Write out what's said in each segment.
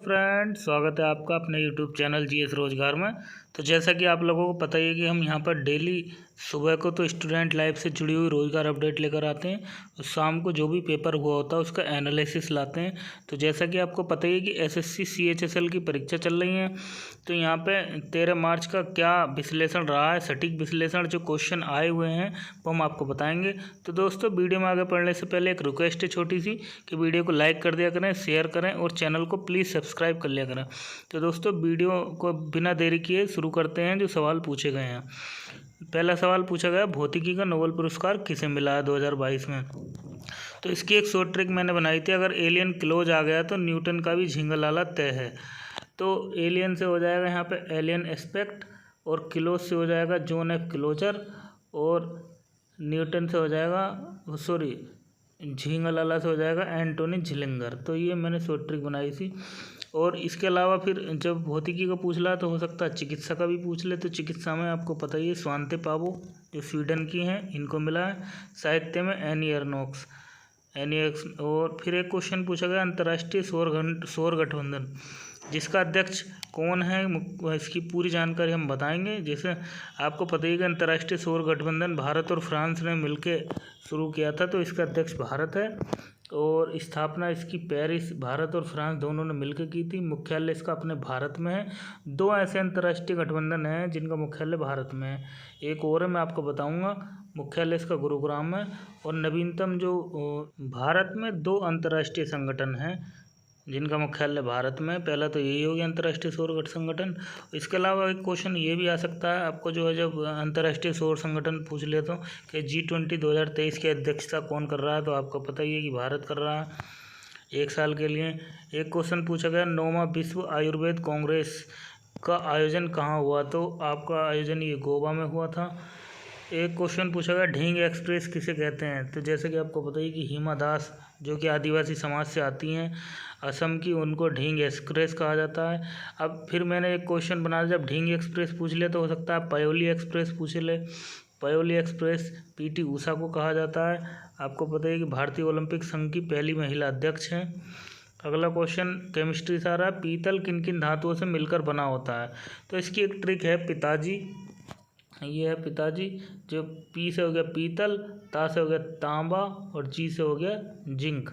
Friend, स्वागत है आपका अपने यूट्यूब चैनल जीएस रोजगार में। तो जैसा कि आप लोगों को पता ही है कि हम यहाँ पर डेली सुबह को तो स्टूडेंट लाइफ से जुड़ी हुई रोजगार अपडेट लेकर आते हैं और शाम को जो भी पेपर हुआ होता है उसका एनालिसिस लाते हैं। तो जैसा कि आपको पता ही है कि एसएससी सीएचएसएल की परीक्षा चल रही है। तो यहाँ पे 13 मार्च का क्या विश्लेषण रहा है, सटीक विश्लेषण जो क्वेश्चन आए हुए हैं वो हम आपको बताएंगे। तो दोस्तों, वीडियो में आगे बढ़ने से पहले एक रिक्वेस्ट है छोटी सी कि वीडियो को लाइक कर दिया करें, शेयर करें और चैनल को प्लीज़ सब्सक्राइब कर लिया करें। तो दोस्तों, वीडियो को बिना देरी किए शुरू करते हैं। जो सवाल पूछे गए हैं, पहला सवाल पूछा गया, भौतिकी का नोबेल पुरस्कार किसे मिला है 2022 में। तो इसकी एक शॉर्ट ट्रिक मैंने बनाई थी, अगर एलियन क्लोज आ गया तो न्यूटन का भी झिंगलाला तय है। तो एलियन से हो जाएगा यहाँ पे एलियन एस्पेक्ट, और क्लोज से हो जाएगा जॉन एफ क्लोजर, और न्यूटन से हो जाएगा झिंगलाला से हो जाएगा एंटोनी झिलिंगर। तो ये मैंने शॉर्ट ट्रिक बनाई थी। और इसके अलावा फिर जब भौतिकी का पूछ रहा तो हो सकता है चिकित्सा का भी पूछ ले। तो चिकित्सा में आपको पता ही है स्वांते पावो जो स्वीडन की हैं, इनको मिला है। साहित्य में एनी एर्नोक्स। और फिर एक क्वेश्चन पूछा गया, अंतर्राष्ट्रीय सौर गठबंधन जिसका अध्यक्ष कौन है, इसकी पूरी जानकारी हम बताएंगे। जैसे आपको पता ही है कि अंतर्राष्ट्रीय सौर गठबंधन भारत और फ्रांस ने मिलकर शुरू किया था, तो इसका अध्यक्ष भारत है। और स्थापना इसकी पेरिस, भारत और फ्रांस दोनों ने मिलकर की थी। मुख्यालय इसका अपने भारत में है। दो ऐसे अंतर्राष्ट्रीय गठबंधन हैं जिनका मुख्यालय भारत में है, एक और है मैं आपको बताऊंगा। मुख्यालय इसका गुरुग्राम है। और नवीनतम जो भारत में दो अंतर्राष्ट्रीय संगठन हैं जिनका मुख्यालय भारत में, पहला तो यही हो गया अंतर्राष्ट्रीय सौर संगठन। इसके अलावा एक क्वेश्चन ये भी आ सकता है आपको, जो है जब अंतर्राष्ट्रीय सौर संगठन पूछ ले तो कि G20 2023 की अध्यक्षता कौन कर रहा है, तो आपको पता ही है कि भारत कर रहा है 1 साल के लिए। एक क्वेश्चन पूछा गया, 9वां विश्व आयुर्वेद कांग्रेस का आयोजन कहाँ हुआ, तो आपका आयोजन ये गोवा में हुआ था। एक क्वेश्चन पूछा गया, ढींग एक्सप्रेस किसे कहते हैं, तो जैसे कि आपको पता ही कि हिमा दास जो कि आदिवासी समाज से आती हैं असम की, उनको ढींग एक्सप्रेस कहा जाता है। अब फिर मैंने एक क्वेश्चन बना दिया, जब ढींग एक्सप्रेस पूछ ले तो हो सकता है पयोली एक्सप्रेस पूछ ले। पयोली एक्सप्रेस पीटी उषा को कहा जाता है। आपको पता है कि भारतीय ओलंपिक संघ की पहली महिला अध्यक्ष हैं। अगला क्वेश्चन केमिस्ट्री से आ रहा है, पीतल किन किन धातुओं से मिलकर बना होता है, तो इसकी एक ट्रिक है पिताजी। ये है पिताजी, जो पी से हो गया पीतल, ता से हो गया तांबा और जी से हो गया जिंक।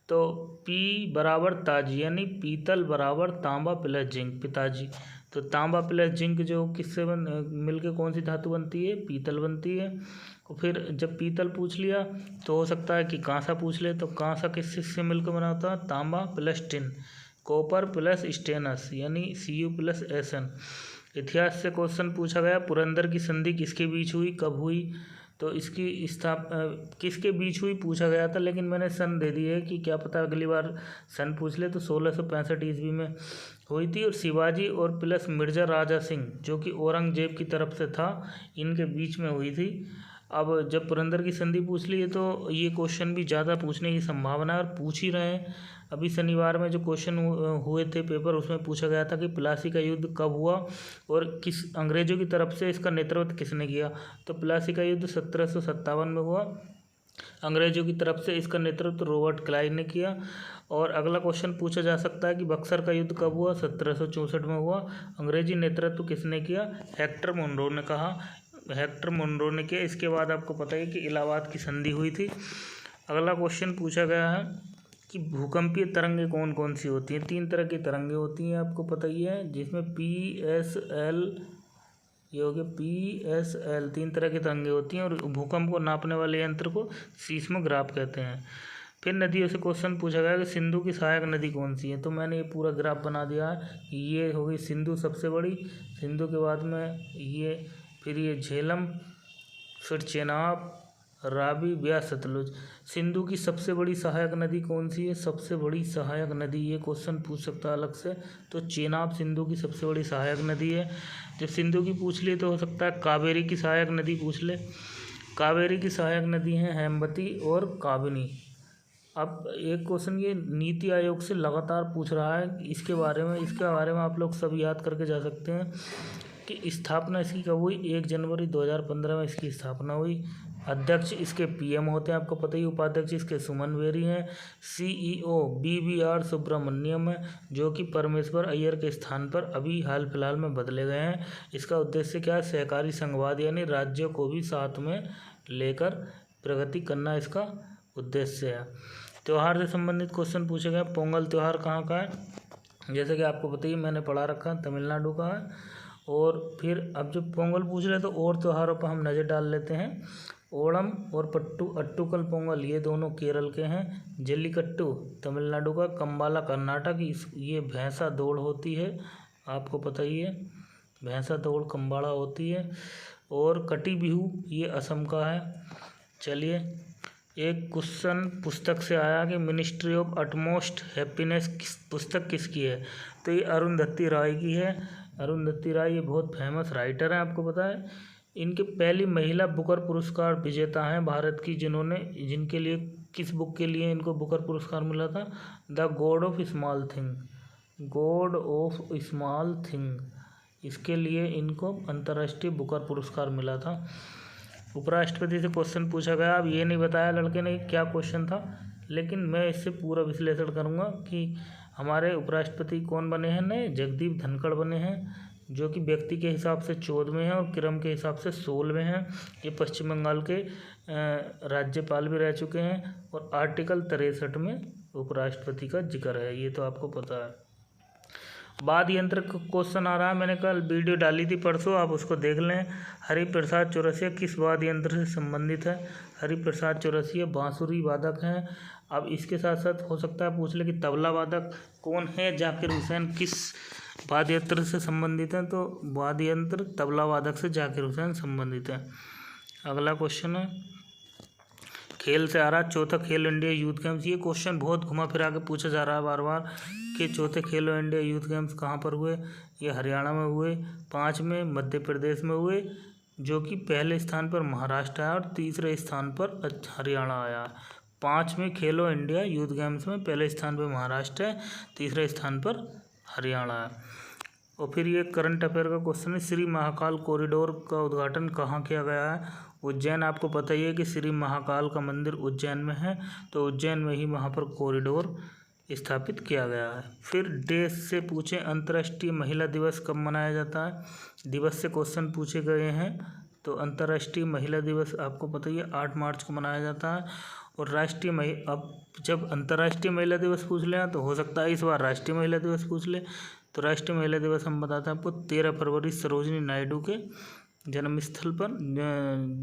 तो पी बराबर ताजी, यानी पीतल बराबर तांबा प्लस जिंक, पिताजी। तो तांबा प्लस जिंक जो किससे मिलके कौन सी धातु बनती है, पीतल बनती है। और फिर जब पीतल पूछ लिया तो हो सकता है कि कांसा पूछ ले, तो कांसा किससे मिलकर बना होता है, तांबा plus tin. Copper plus stannous यानी Cu प्लस Sn। इतिहास से क्वेश्चन पूछा गया, पुरंदर की संधि किसके बीच हुई, कब हुई, तो इसकी किसके बीच हुई पूछा गया था, लेकिन मैंने सन दे दी है कि क्या पता अगली बार सन पूछ ले। तो 1665 ईस्वी में हुई थी। और शिवाजी और प्लस मिर्ज़ा राजा सिंह जो कि औरंगजेब की तरफ से था, इनके बीच में हुई थी। अब जब पुरंदर की संधि पूछ ली है तो ये क्वेश्चन भी ज़्यादा पूछने की संभावना है और पूछ ही रहे हैं। अभी शनिवार में जो क्वेश्चन हुए थे पेपर, उसमें पूछा गया था कि प्लासी का युद्ध कब हुआ और किस अंग्रेजों की तरफ से इसका नेतृत्व किसने किया। तो प्लासी का युद्ध 1757 में हुआ। अंग्रेजों की तरफ से इसका नेतृत्व रॉबर्ट क्लाइव ने किया। और अगला क्वेश्चन पूछा जा सकता है कि बक्सर का युद्ध कब हुआ, 1764 में हुआ। अंग्रेजी नेतृत्व किसने किया, हेक्टर मुनरो ने कहा, हेक्टर मुनरो ने किया। इसके बाद आपको पता है कि इलाहाबाद की संधि हुई थी। अगला क्वेश्चन पूछा गया है कि भूकंपीय तरंगें कौन कौन सी होती हैं। 3 तरह की तरंगें होती हैं, आपको पता ही है, जिसमें PSL, ये हो गया PSL, 3 तरह की तरंगें होती हैं। और भूकंप को नापने वाले यंत्र को सीस्मोग्राफ कहते हैं। फिर नदियों से क्वेश्चन पूछा गया कि सिंधु की सहायक नदी कौन सी है, तो मैंने ये पूरा ग्राफ बना दिया है। ये हो गई सिंधु सबसे बड़ी, सिंधु के बाद में ये, फिर ये झेलम, फिर चेनाब, रावी, ब्यास, सतलुज। सिंधु की सबसे बड़ी सहायक नदी कौन सी है, सबसे बड़ी सहायक नदी, ये क्वेश्चन पूछ सकता है अलग से। तो चेनाब सिंधु की सबसे बड़ी सहायक नदी है। जब सिंधु की पूछ ली तो हो सकता है कावेरी की सहायक नदी पूछ ले। कावेरी की सहायक नदी हैं हेमवती और काबिनी। अब एक क्वेश्चन ये नीति आयोग से लगातार पूछ रहा है इसके बारे में आप लोग सब याद करके जा सकते हैं कि स्थापना इसकी कब हुई, 1 जनवरी 2015 में इसकी स्थापना हुई। अध्यक्ष इसके पीएम होते हैं, आपको पता ही। उपाध्यक्ष इसके सुमन बेरी हैं। सीईओ बीवीआर सुब्रमण्यम है, जो कि परमेश्वर अय्यर के स्थान पर अभी हाल फिलहाल में बदले गए हैं। इसका उद्देश्य क्या है? सहकारी संघवाद, यानी राज्यों को भी साथ में लेकर प्रगति करना इसका उद्देश्य है। त्यौहार से संबंधित क्वेश्चन पूछे गए। पोंगल त्यौहार कहाँ का है? जैसे कि आपको पता ही, मैंने पढ़ा रखा है, तमिलनाडु का है। और फिर अब जब पोंगल पूछ रहे तो और त्योहारों पर हम नज़र डाल लेते हैं। ओणम और अट्टुकल पोंगल ये दोनों केरल के हैं। जल्लीकट्टू तमिलनाडु का। कंबाला कर्नाटक, ये भैंसा दौड़ होती है, आपको पता ही है, भैंसा दौड़ कंबाड़ा होती है। और कटी बिहू ये असम का है। चलिए, एक क्वेश्चन पुस्तक से आया कि मिनिस्ट्री ऑफ अटमोस्ट हैप्पीनेस पुस्तक किसकी है? तो ये अरुंधति राय की है। अरुंधति राय ये बहुत फेमस राइटर हैं, आपको पता है। इनके पहली महिला बुकर पुरस्कार विजेता हैं भारत की, जिनके लिए, किस बुक के लिए इनको बुकर पुरस्कार मिला था? The God of small thing, God of small thing, इसके लिए इनको अंतर्राष्ट्रीय बुकर पुरस्कार मिला था। उपराष्ट्रपति से क्वेश्चन पूछा गया। अब ये नहीं बताया लड़के ने क्या क्वेश्चन था, लेकिन मैं इससे पूरा विश्लेषण करूँगा कि हमारे उपराष्ट्रपति कौन बने हैं नए? जगदीप धनखड़ बने हैं, जो कि व्यक्ति के हिसाब से 14वें हैं और क्रम के हिसाब से 16वें हैं। ये पश्चिम बंगाल के राज्यपाल भी रह चुके हैं। और आर्टिकल 63 में उपराष्ट्रपति का जिक्र है, ये तो आपको पता है। वाद्य यंत्र का क्वेश्चन आ रहा है, मैंने कल वीडियो डाली थी परसों, आप उसको देख लें। हरिप्रसाद चौरसिया किस वाद्य यंत्र से संबंधित है? हरिप्रसाद चौरसिया बांसुरी वादक हैं। अब इसके साथ साथ हो सकता है पूछ ले कि तबला वादक कौन है? जाकिर हुसैन किस वाद्य यंत्र से संबंधित हैं? तो वाद्य यंत्र तबला वादक से जाकिर हुसैन संबंधित है। अगला क्वेश्चन है, खेल से आ रहा है, चौथा खेलो इंडिया यूथ गेम्स। ये क्वेश्चन बहुत घुमा फिरा के पूछा जा रहा है बार बार कि चौथे खेलो इंडिया यूथ गेम्स कहाँ पर हुए? ये हरियाणा में हुए। 5 में मध्य प्रदेश में हुए, जो कि पहले स्थान पर महाराष्ट्र आया और तीसरे स्थान पर हरियाणा आया। 5 में खेलो इंडिया यूथ गेम्स में पहले स्थान पर महाराष्ट्र है, तीसरे स्थान पर हरियाणा है। और फिर ये करंट अफेयर का क्वेश्चन है, श्री महाकाल कॉरिडोर का उद्घाटन कहाँ किया गया है? उज्जैन। आपको पता ही है कि श्री महाकाल का मंदिर उज्जैन में है, तो उज्जैन में ही वहाँ पर कॉरिडोर स्थापित किया गया है। फिर देश से पूछें, अंतर्राष्ट्रीय महिला दिवस कब मनाया जाता है? दिवस से क्वेश्चन पूछे गए हैं, तो अंतर्राष्ट्रीय महिला दिवस आपको पता ही है 8 मार्च को मनाया जाता है। और अब जब अंतर्राष्ट्रीय महिला दिवस पूछ लें तो हो सकता है इस बार राष्ट्रीय महिला दिवस पूछ ले। तो राष्ट्रीय महिला दिवस हम बताते हैं आपको 13 फरवरी सरोजिनी नायडू के जन्मस्थल पर,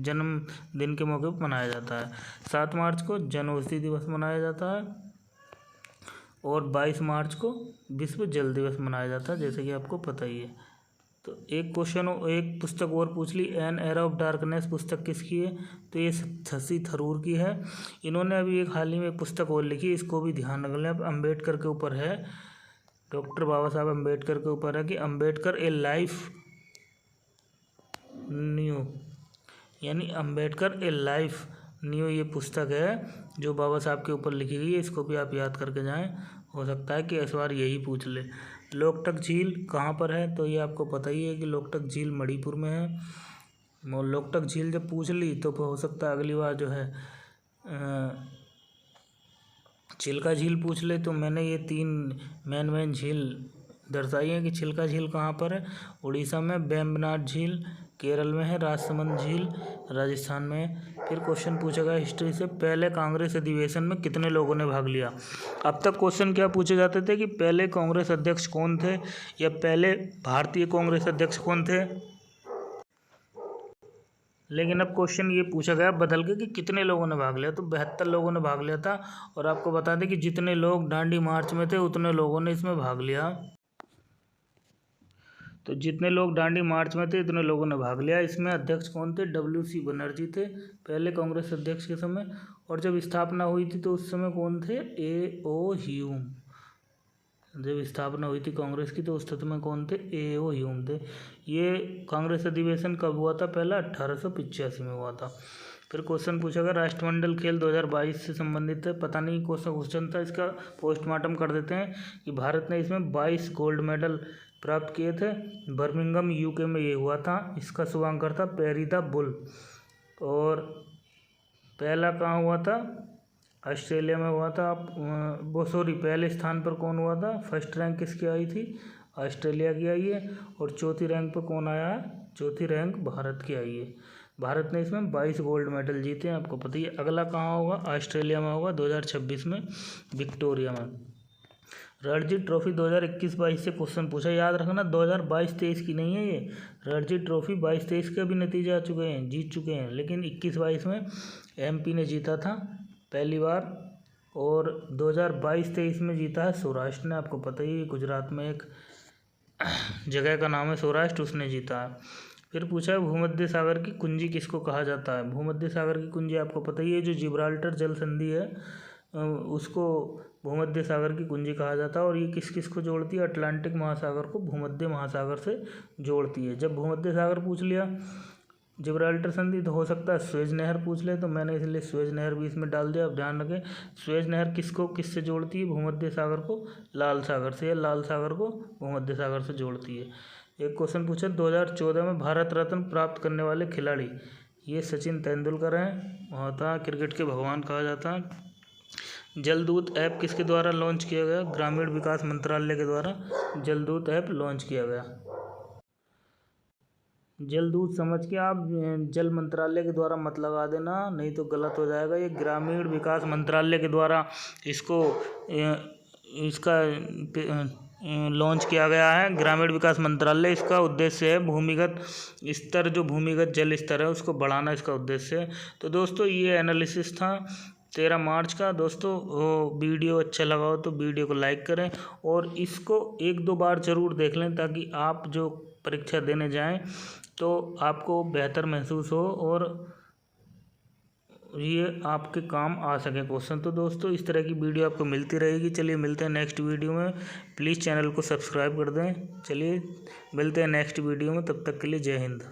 जन्मदिन के मौके पर मनाया जाता है। 7 मार्च को जन औषधि दिवस मनाया जाता है और 22 मार्च को विश्व जल दिवस मनाया जाता है, जैसे कि आपको पता ही है। तो एक पुस्तक और पूछ ली, एन एरा ऑफ डार्कनेस पुस्तक किसकी है? तो ये शशि थरूर की है। इन्होंने अभी एक हाल ही में एक पुस्तक और लिखी, इसको भी ध्यान रख लें। अब अम्बेडकर के ऊपर है, डॉक्टर बाबा साहब अम्बेडकर के ऊपर है कि अम्बेडकर ए लाइफ न्यू, यानी अम्बेडकर ए लाइफ न्यू ये पुस्तक है जो बाबा साहब के ऊपर लिखी गई है। इसको भी आप याद करके जाएं, हो सकता है कि इस बार यही पूछ ले। लोकटक झील कहाँ पर है? तो ये आपको पता ही है कि लोकटक झील मणिपुर में है। लोकटक झील जब पूछ ली तो हो सकता है अगली बार जो है चिल्का झील पूछ ले। तो मैंने ये 3 मेन झील दर्शाई है कि चिल्का झील कहाँ पर है? उड़ीसा में। वेम्बनाड झील केरल में है। राजसमंद झील राजस्थान में है। फिर क्वेश्चन पूछा गया हिस्ट्री से, पहले कांग्रेस अधिवेशन में कितने लोगों ने भाग लिया? अब तक क्वेश्चन क्या पूछे जाते थे कि पहले कांग्रेस अध्यक्ष कौन थे या पहले भारतीय कांग्रेस अध्यक्ष कौन थे, लेकिन अब क्वेश्चन ये पूछा गया बदल के कि कितने लोगों ने भाग लिया। तो 72 लोगों ने भाग लिया था। और आपको बता दें कि जितने लोग दांडी मार्च में थे उतने लोगों ने इसमें भाग लिया। तो जितने लोग दांडी मार्च में थे इतने लोगों ने भाग लिया। इसमें अध्यक्ष कौन थे? WC बनर्जी थे पहले कांग्रेस अध्यक्ष के समय। और जब स्थापना हुई थी तो उस समय कौन थे? A.O. ह्यूम। जब स्थापना हुई थी कांग्रेस की तो उस समय कौन थे? A.O. ह्यूम थे। ये कांग्रेस अधिवेशन कब हुआ था? पहला 1885 में हुआ था। फिर क्वेश्चन पूछा गया राष्ट्रमंडल खेल 2022 से संबंधित है। पता नहीं कौन सा क्वेश्चन था, इसका पोस्टमार्टम कर देते हैं कि भारत ने इसमें 22 गोल्ड मेडल प्राप्त किए थे। बर्मिंघम UK में ये हुआ था। इसका शुभांकर था पेरी द बुल। और पहला कहाँ हुआ था? ऑस्ट्रेलिया में हुआ था। पहले स्थान पर कौन हुआ था? फर्स्ट रैंक किसकी आई थी? ऑस्ट्रेलिया की आई है। और चौथी रैंक पर कौन आया है? चौथी रैंक भारत की आई है। भारत ने इसमें 22 गोल्ड मेडल जीते हैं, आपको पता ही है। अगला कहाँ होगा? ऑस्ट्रेलिया में होगा 2026 में, विक्टोरिया में। रणजी ट्रॉफी 2021-22 से क्वेश्चन पूछा, याद रखना 2022-23 की नहीं है ये। रणजी ट्रॉफी 22-23 के भी नतीजे आ चुके हैं, जीत चुके हैं, लेकिन 21-22 में एमपी ने जीता था पहली बार, और 2022-23 में जीता है सौराष्ट्र ने। आपको पता ही है, गुजरात में एक जगह का नाम है सौराष्ट्र, उसने जीता है। फिर पूछा है भूमध्य सागर की कुंजी किसको कहा जाता है? भूमध्य सागर की कुंजी आपको पता ही है, जो जिब्राल्टर जल संधि है उसको भूमध्य सागर की कुंजी कहा जाता है। और ये किस किस को जोड़ती है? अटलांटिक महासागर को भूमध्य महासागर से जोड़ती है। जब भूमध्य सागर पूछ लिया, जिब्राल्टर संधि, तो हो सकता है स्वेज नहर पूछ ले, तो मैंने इसलिए स्वेज नहर भी इसमें डाल दिया। अब ध्यान रखें, स्वेज नहर किसको किससे जोड़ती है? भूमध्य सागर को लाल सागर से, या लाल सागर को भूमध्य सागर से जोड़ती है। एक क्वेश्चन पूछा 2014 में भारत रत्न प्राप्त करने वाले खिलाड़ी, ये सचिन तेंदुलकर हैं, वहाँ था, क्रिकेट के भगवान कहा जाता है। जलदूत ऐप किसके द्वारा लॉन्च किया गया? ग्रामीण विकास मंत्रालय के द्वारा जलदूत ऐप लॉन्च किया गया। जलदूत समझ के आप जल मंत्रालय के द्वारा मत लगा देना, नहीं तो गलत हो जाएगा। ये ग्रामीण विकास मंत्रालय के द्वारा इसका लॉन्च किया गया है। ग्रामीण विकास मंत्रालय, इसका उद्देश्य है भूमिगत स्तर, जो भूमिगत जल स्तर है उसको बढ़ाना, इसका उद्देश्य है। तो दोस्तों ये एनालिसिस था 13 मार्च का। दोस्तों वीडियो अच्छा लगा हो तो वीडियो को लाइक करें, और इसको 1-2 बार ज़रूर देख लें, ताकि आप जो परीक्षा देने जाएं तो आपको बेहतर महसूस हो और ये आपके काम आ सके क्वेश्चन। तो दोस्तों इस तरह की वीडियो आपको मिलती रहेगी। चलिए मिलते हैं नेक्स्ट वीडियो में। प्लीज़ चैनल को सब्सक्राइब कर दें। चलिए मिलते हैं नेक्स्ट वीडियो में, तब तक के लिए जय हिंद।